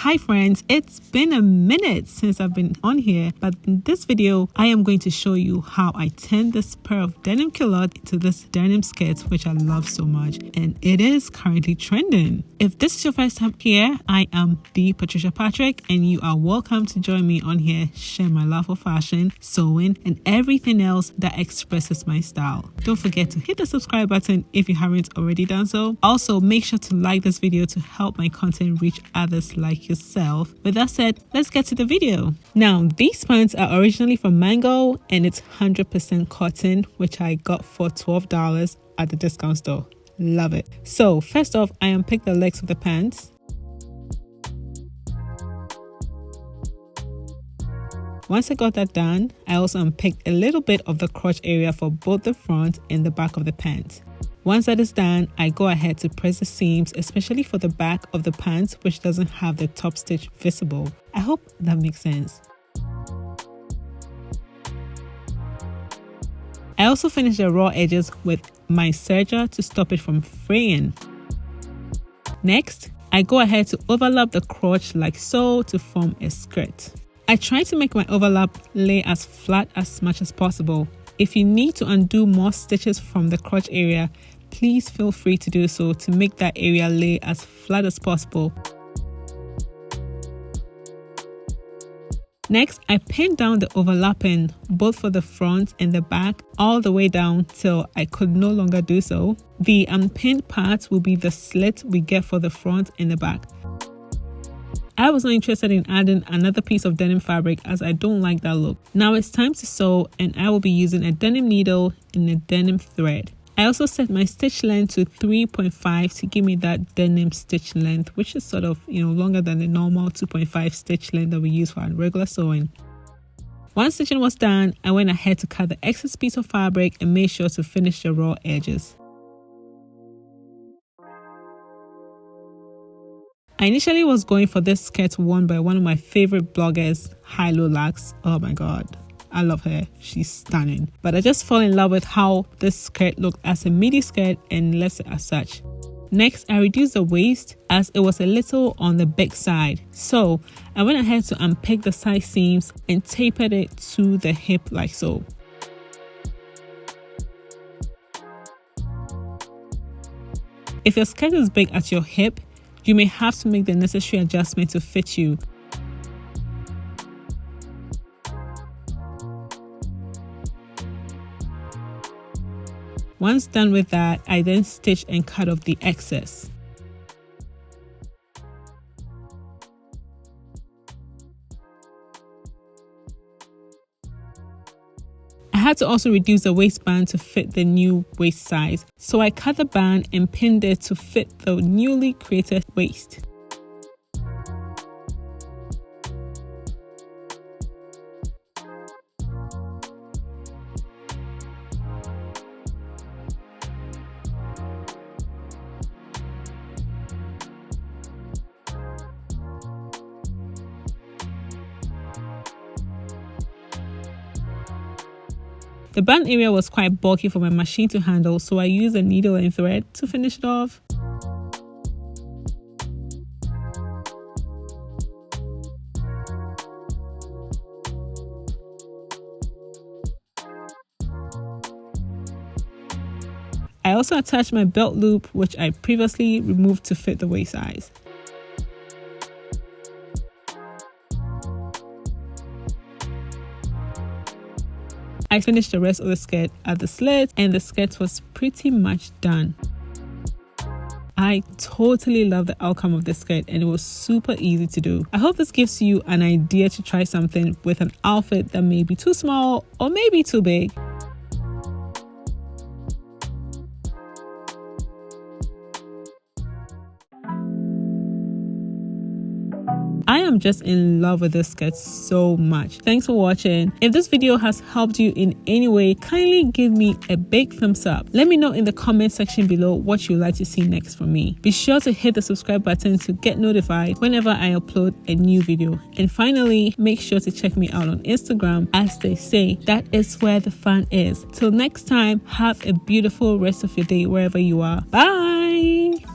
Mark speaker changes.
Speaker 1: Hi friends, it's been a minute since I've been on here, but in this video I am going to show you how I turned this pair of denim culotte into this denim skirt, which I love so much, and it is currently trending. If this is your first time here, I am the Patricia Patrick and you are welcome to join me on here, share my love for fashion, sewing, and everything else that expresses my style. Don't forget to hit the subscribe button if you haven't already done so. Also, make sure to like this video to help my content reach others like yourself. With that said, let's get to the video. Now, these pants are originally from Mango and it's 100% cotton, which I got for $12 at the discount store. Love it. So first off, I unpicked the legs of the pants. Once I got that done, I also unpicked a little bit of the crotch area for both the front and the back of the pants. Once that is done, I go ahead to press the seams, especially for the back of the pants, which doesn't have the top stitch visible. I hope that makes sense. I also finished the raw edges with my serger to stop it from fraying. Next, I go ahead to overlap the crotch like so to form a skirt. I try to make my overlap lay as flat as much as possible. If you need to undo more stitches from the crotch area, please feel free to do so to make that area lay as flat as possible. Next, I pinned down the overlapping both for the front and the back all the way down till I could no longer do so. The unpinned part will be the slit we get for the front and the back. I was not interested in adding another piece of denim fabric as I don't like that look. Now it's time to sew and I will be using a denim needle and a denim thread. I also set my stitch length to 3.5 to give me that denim stitch length, which is sort of, longer than the normal 2.5 stitch length that we use for our regular sewing. Once stitching was done, I went ahead to cut the excess piece of fabric and made sure to finish the raw edges. I initially was going for this skirt worn by one of my favorite bloggers, Hilo Lax. Oh my god, I love her, she's stunning. But I just fell in love with how this skirt looked as a midi skirt and left it as such. Next, I reduced the waist as it was a little on the big side. So I went ahead to unpick the side seams and tapered it to the hip like so. If your skirt is big at your hip, you may have to make the necessary adjustment to fit you. Once done with that, I then stitch and cut off the excess. I had to also reduce the waistband to fit the new waist size, so I cut the band and pinned it to fit the newly created waist. The band area was quite bulky for my machine to handle, so I used a needle and thread to finish it off. I also attached my belt loop, which I previously removed to fit the waist size. I finished the rest of the skirt at the slit and the skirt was pretty much done. I totally love the outcome of the skirt and it was super easy to do. I hope this gives you an idea to try something with an outfit that may be too small or maybe too big. I am just in love with this skirt so much. Thanks for watching. If this video has helped you in any way, kindly give me a big thumbs up. Let me know in the comment section below what you'd like to see next from me. Be sure to hit the subscribe button to get notified whenever I upload a new video. And finally, make sure to check me out on Instagram. As they say, that is where the fun is. Till next time, have a beautiful rest of your day wherever you are. Bye!